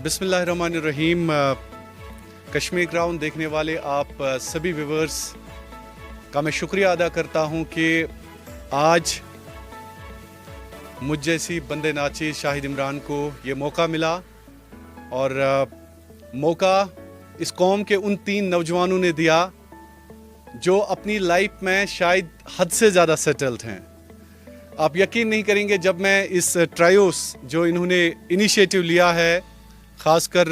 बिस्मिल्लाहिर्रहमानिर्रहीम। कश्मीर क्राउन देखने वाले आप सभी व्यूवर्स का मैं शुक्रिया अदा करता हूं कि आज मुझ जैसी बंदे नाची शाहिद इमरान को ये मौका मिला और मौका इस कौम के उन 3 नौजवानों ने दिया जो अपनी लाइफ में शायद हद से ज़्यादा सेटल्ड हैं। आप यकीन नहीं करेंगे जब मैं इस ट्रायोस जो इन्होंने इनिशिएटिव लिया है, ख़ासकर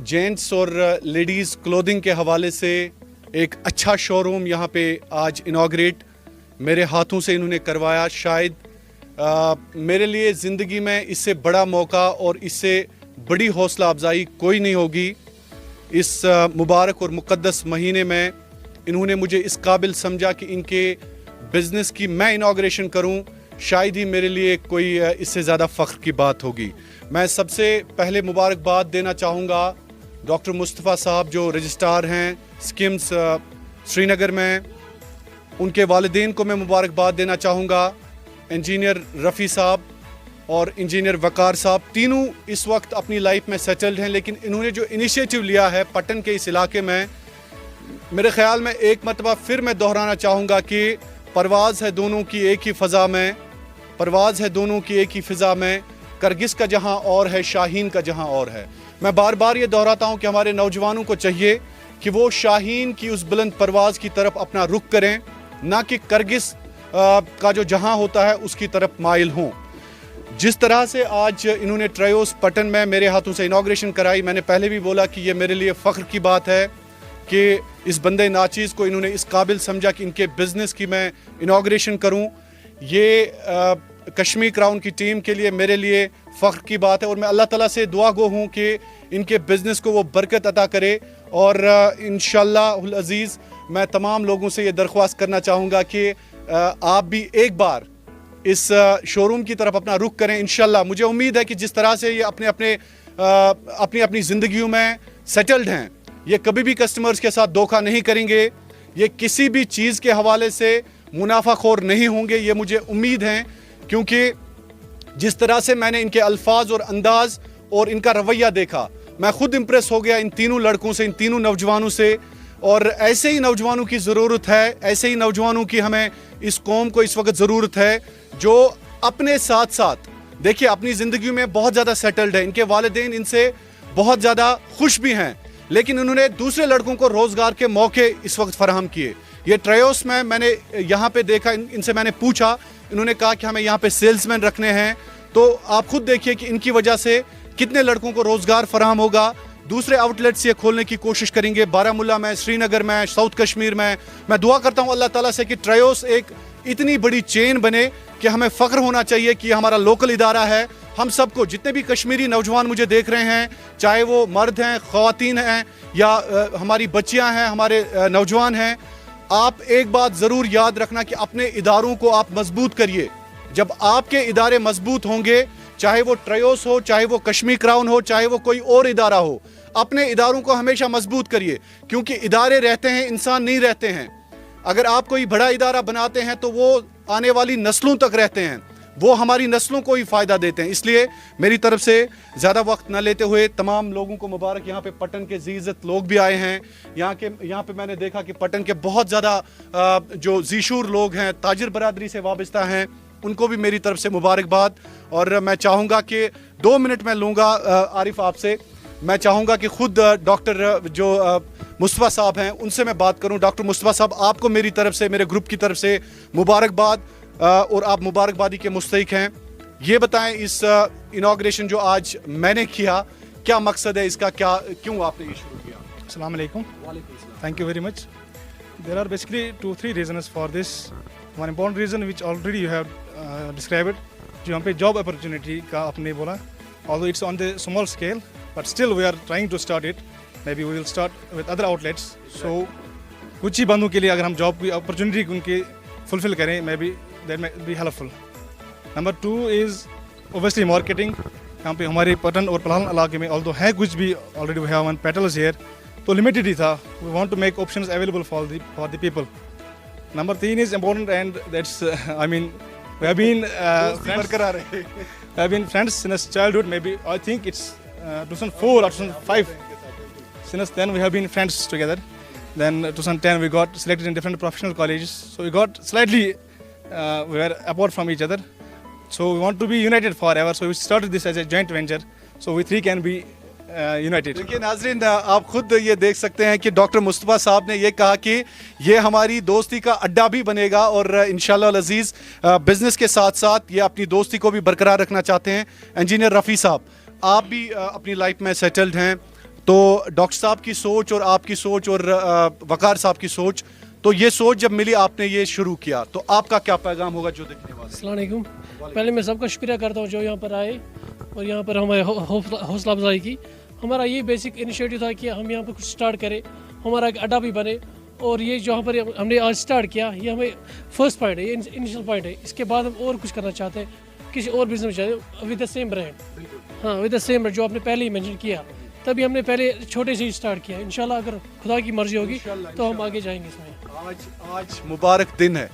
जेंट्स और लेडीज़ क्लोथिंग के हवाले से एक अच्छा शोरूम यहाँ पे आज इनॉग्रेट मेरे हाथों से इन्होंने करवाया। शायद मेरे लिए ज़िंदगी में इससे बड़ा मौका और इससे बड़ी हौसला अफजाई कोई नहीं होगी। इस मुबारक और मुक़द्दस महीने में इन्होंने मुझे इस काबिल समझा कि इनके बिज़नेस की मैं इनॉग्रेशन करूं, शायद ही मेरे लिए कोई इससे ज़्यादा फ़ख्र की बात होगी। मैं सबसे पहले मुबारकबाद देना चाहूँगा डॉक्टर मुस्तफ़ा साहब जो रजिस्ट्रार हैं स्किम्स श्रीनगर में, उनके वालिदैन को मैं मुबारकबाद देना चाहूँगा। इंजीनियर रफ़ी साहब और इंजीनियर वकार साहब तीनों इस वक्त अपनी लाइफ में सेटल्ड हैं, लेकिन इन्होंने जो इनिशिएटिव लिया है पटन के इस इलाके में, मेरे ख़्याल में एक मरतबा फिर मैं दोहराना चाहूँगा कि परवाज़ है दोनों की एक ही फ़ज़ा में, परवाज़ है दोनों की एक ही फ़िज़ा में, करगिस का जहाँ और है शाहीन का जहाँ और है। मैं बार बार ये दोहराता हूँ कि हमारे नौजवानों को चाहिए कि वो शाहीन की उस बुलंद परवाज़ की तरफ अपना रुख करें, ना कि करगिस का जो जहाँ होता है उसकी तरफ माइल हों। जिस तरह से आज इन्होंने ट्रायोस पटन में मेरे हाथों से इनॉग्रेशन कराई, मैंने पहले भी बोला कि ये मेरे लिए फ़ख्र की बात है कि इस बंदे नाचीज़ को इन्होंने इस काबिल समझा कि इनके बिज़नेस की मैं इनॉग्रेशन करूं। ये कश्मीर क्राउन की टीम के लिए मेरे लिए फ़ख्र की बात है और मैं अल्लाह ताला से दुआ गो हूँ कि इनके बिज़नेस को वो बरकत अता करे। और इंशाअल्लाह अज़ीज़ मैं तमाम लोगों से ये दरख्वास्त करना चाहूँगा कि आप भी एक बार इस शोरूम की तरफ अपना रुख करें। इंशाअल्लाह मुझे उम्मीद है कि जिस तरह से ये अपनी ज़िंदगियों में सेटल्ड हैं, ये कभी भी कस्टमर्स के साथ धोखा नहीं करेंगे, ये किसी भी चीज़ के हवाले से मुनाफाखोर नहीं होंगे, ये मुझे उम्मीद है। क्योंकि जिस तरह से मैंने इनके अल्फाज और अंदाज़ और इनका रवैया देखा, मैं ख़ुद इम्प्रेस हो गया इन तीनों लड़कों से, इन तीनों नौजवानों से। और ऐसे ही नौजवानों की ज़रूरत है, ऐसे ही नौजवानों की हमें इस कौम को इस वक्त ज़रूरत है जो अपने साथ साथ देखिए अपनी ज़िंदगी में बहुत ज़्यादा सेटल्ड है, इनके वालिदैन इनसे बहुत ज़्यादा खुश भी हैं, लेकिन उन्होंने दूसरे लड़कों को रोज़गार के मौके इस वक्त फराहम किए। ये ट्रायोस में मैंने यहाँ पे देखा, इनसे मैंने पूछा, इन्होंने कहा कि हमें यहाँ पे सेल्समैन रखने हैं। तो आप खुद देखिए कि इनकी वजह से कितने लड़कों को रोज़गार फराहम होगा। दूसरे आउटलेट्स ये खोलने की कोशिश करेंगे बारामूला में, श्रीनगर में, साउथ कश्मीर में। मैं दुआ करता हूँ अल्लाह ताला से कि ट्रायोस एक इतनी बड़ी चेन बने कि हमें फ़ख्र होना चाहिए कि हमारा लोकल इदारा है। हम सबको, जितने भी कश्मीरी नौजवान मुझे देख रहे हैं, चाहे वो मर्द हैं, ख़वातीन हैं या हमारी बच्चियां हैं, हमारे नौजवान हैं, आप एक बात ज़रूर याद रखना कि अपने इदारों को आप मजबूत करिए। जब आपके इदारे मजबूत होंगे, चाहे वो ट्रायोस हो, चाहे वो कश्मीर क्राउन हो, चाहे वो कोई और इदारा हो, अपने इदारों को हमेशा मजबूत करिए, क्योंकि इदारे रहते हैं, इंसान नहीं रहते हैं। अगर आप कोई बड़ा इदारा बनाते हैं तो वो आने वाली नस्लों तक रहते हैं, वो हमारी नस्लों को ही फ़ायदा देते हैं। इसलिए मेरी तरफ से ज़्यादा वक्त न लेते हुए तमाम लोगों को मुबारक। यहाँ पे पटन के ज़ीज़त लोग भी आए हैं, यहाँ पे मैंने देखा कि पटन के बहुत ज़्यादा जो ज़ीशूर लोग हैं, ताजिर बरादरी से वाबस्ता हैं, उनको भी मेरी तरफ से मुबारकबाद। और मैं चाहूँगा कि 2 मिनट मैं लूँगा आरिफ आपसे। मैं चाहूँगा कि ख़ुद डॉक्टर जो मुस्तफ़ा साहब हैं उनसे मैं बात करूँ। डॉक्टर मुस्तफ़ा साहब, आपको मेरी तरफ से, मेरे ग्रुप की तरफ से मुबारकबाद, और आप मुबारकबादी के मुस्तहिक हैं। ये बताएं इस इनॉग्रेशन जो आज मैंने किया, क्या मकसद है इसका, क्यों आपने ये शुरू किया? अस्सलाम वालेकुम। Thank you very much. There are basically 2-3 reasons for this. One important reason which already you have described, जो यहाँ पे job opportunity का आपने बोला, although it's on the small scale, but still we are trying to start it. Maybe we will start with other outlets. So कुछ ही बंदों के लिए अगर हम job की opportunity उनके fulfill करें, maybe that may be helpful. Number 2 is obviously marketing. यहाँ पे हमारे पटन और पलान इलाके में although है कुछ भी, already we have one petals here, तो limited ही था. We want to make options available for the people. Number 3 is important, and that's We have been दोस्ती friends. बरकरार है। We have been friends since childhood. Maybe I think it's 2004 or 2005. Since then we have been friends together. Then 2010 we got selected in different professional colleges. So we got slightly we were apart from each other. So we want to be united forever. So we started this as a joint venture. So we three can be united. देखिए नाज़रीन, आप खुद ये देख सकते हैं कि doctor Mustafa साहब ने ये कहा कि ये हमारी दोस्ती का अड्डा भी बनेगा और इंशाल्लाह अज़ीज़ बिज़नेस के साथ साथ ये अपनी दोस्ती को भी बरकरार रखना चाहते हैं। इंजीनियर रफ़ी साहब, आप भी अपनी लाइफ में सेटल्ड हैं, तो डॉक्टर साहब की सोच और आपकी सोच और वकार साहब की सोच, तो ये सोच जब मिली आपने ये शुरू किया, तो आपका क्या पैगाम होगा जो देखने वाले? अस्सलाम वालेकुम। पहले मैं सबका शुक्रिया करता हूँ जो यहाँ पर आए और यहाँ पर हमारे हौसला अफजाई की। हमारा ये बेसिक इनिशिएटिव था कि हम यहाँ पर कुछ स्टार्ट करें, हमारा एक अड्डा भी बने, और ये जो यहाँ पर हमने आज स्टार्ट किया ये हमें फर्स्ट पॉइंट है, ये इनिशियल पॉइंट है। इसके बाद हम और कुछ करना चाहते हैं, किसी और बिजनेस में चाहते विद द सेम ब्रांड। हाँ, विद द सेम ब्रांड जो आपने पहले ही मेंशन किया, तभी हमने पहले छोटे से ही स्टार्ट किया। इंशाल्लाह अगर खुदा की मर्जी होगी तो हम आगे जाएंगे इसमें। आज मुबारक दिन है,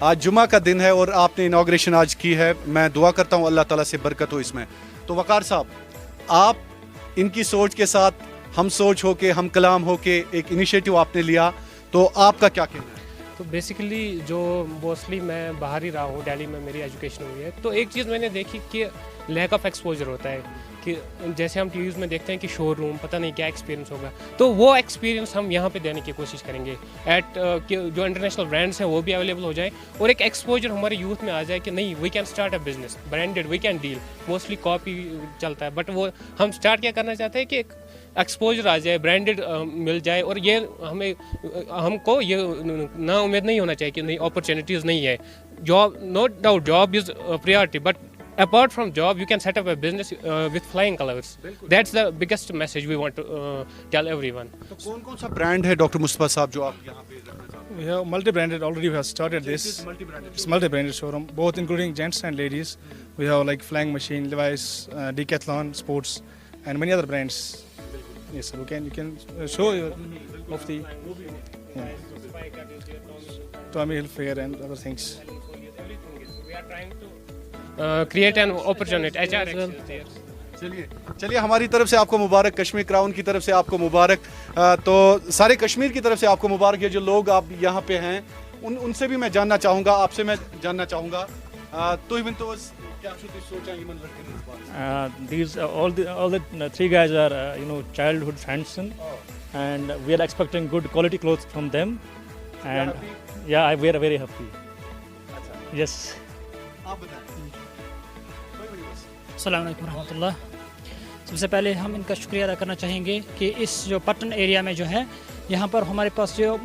आज जुमा का दिन है और आपने इनाग्रेशन आज की है। मैं दुआ करता हूँ अल्लाह ताला से बरकत हो इसमें। तो वकार साहब, आप इनकी सोच के साथ हम सोच हो के, हम कलाम हो के एक इनिशिएटिव आपने लिया, तो आपका क्या कहना है? तो बेसिकली जो मोस्टली मैं बाहर ही रहा हूँ, दिल्ली में मेरी एजुकेशन हुई है, तो एक चीज़ मैंने देखी कि लैक ऑफ एक्सपोजर होता है कि जैसे हम टीवीज़ में देखते हैं कि शोरूम पता नहीं क्या एक्सपीरियंस होगा, तो वो एक्सपीरियंस हम यहाँ पे देने की कोशिश करेंगे कि जो इंटरनेशनल ब्रांड्स हैं वो भी अवेलेबल हो जाए और एक एक्सपोजर हमारे यूथ में आ जाए कि नहीं, we can start a business branded, we can deal. Mostly copy चलता है, बट वो हम स्टार्ट क्या करना चाहते हैं कि एक एक्सपोजर आ जाए, ब्रांडेड मिल जाए, और ये हमको ये ना उम्मीद नहीं होना चाहिए कि नहीं अपॉर्चुनिटीज़ नहीं है। Job, no doubt job is priority, but apart from job you can set up a business with flying colors. That's the biggest message we want to tell everyone. तो कौन-कौन सा ब्रांड है डॉक्टर मुस्तफा साहब जो आप यहाँ पे रखना चाहते हैं? We have multi-branded already. We have started this. It's multi-branded showroom, both including gents and ladies. We have like Flying Machine, Levi's, Decathlon, Sports, and many other brands. Yes, you can show your mufti. Tommy Hilfiger and other things. We are trying to create an opportunity. चलिए हमारी तरफ से आपको मुबारक, Kashmir crown की तरफ से आपको मुबारक, तो सारे कश्मीर की तरफ से आपको मुबारक। ये जो लोग आप यहाँ पे हैं उनसे भी मैं जानना चाहूँगा, आपसे मैं जानना चाहूँगा, तो इवन तो क्या सोचा ये मन लड़के ने इस बात? These all the three guys are childhood friends, and we are expecting good quality clothes from them, and yeah, we are very happy. Yes. आप बताएं। अस्सलाम वालेकुम रहमतुल्लाह। सबसे पहले हम इनका शुक्रिया अदा करना चाहेंगे कि इस जो पटन एरिया में जो है, यहाँ पर हमारे पास जो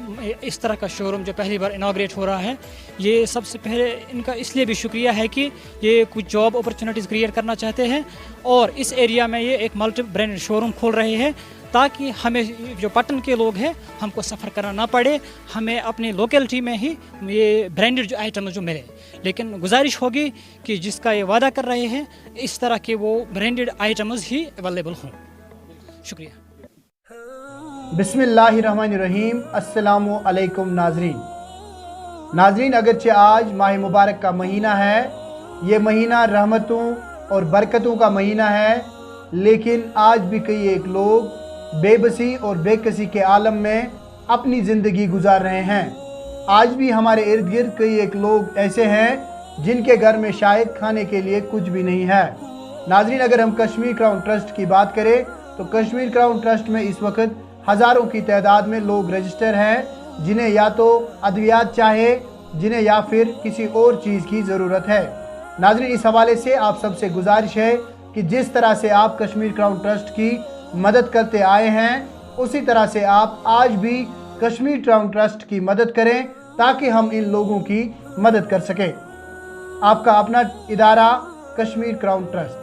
इस तरह का शोरूम जो पहली बार इनाग्रेट हो रहा है, ये सबसे पहले इनका इसलिए भी शुक्रिया है कि ये कुछ जॉब अपॉर्चुनिटीज़ क्रिएट करना चाहते हैं और इस एरिया में ये एक मल्टी ब्रांडेड शोरूम खोल रहे हैं ताकि हमें जो पटन के लोग हैं हमको सफ़र करना ना पड़े, हमें अपनी लोकेलिटी में ही ये ब्रांडेड जो आइटम जो मिले। लेकिन गुजारिश होगी कि जिसका ये वादा कर रहे हैं इस तरह के वो ब्रांडेड आइटम्स ही अवेलेबल हों। शुक्रिया। बिस्मिल्लाहिर्रहमानिर्रहीम। अस्सलामु अलैकुम नाज़रीन, अगरचे आज माह मुबारक का महीना है, ये महीना रहमतों और बरकतों का महीना है, लेकिन आज भी कई एक लोग बेबसी और बेकसी के आलम में अपनी ज़िंदगी गुजार रहे हैं। आज भी हमारे इर्द गिर्द कई एक लोग ऐसे हैं जिनके घर में शायद खाने के लिए कुछ भी नहीं है। नाज़रीन, अगर हम कश्मीर क्राउन ट्रस्ट की बात करें तो कश्मीर क्राउन ट्रस्ट में इस वक्त हज़ारों की तादाद में लोग रजिस्टर हैं जिन्हें या तो अद्वियात चाहे, जिन्हें या फिर किसी और चीज़ की ज़रूरत है। नाज़रीन, इस हवाले से आप सबसे गुजारिश है कि जिस तरह से आप कश्मीर क्राउन ट्रस्ट की मदद करते आए हैं उसी तरह से आप आज भी कश्मीर क्राउन ट्रस्ट की मदद करें ताकि हम इन लोगों की मदद कर सकें। आपका अपना इदारा कश्मीर क्राउन ट्रस्ट।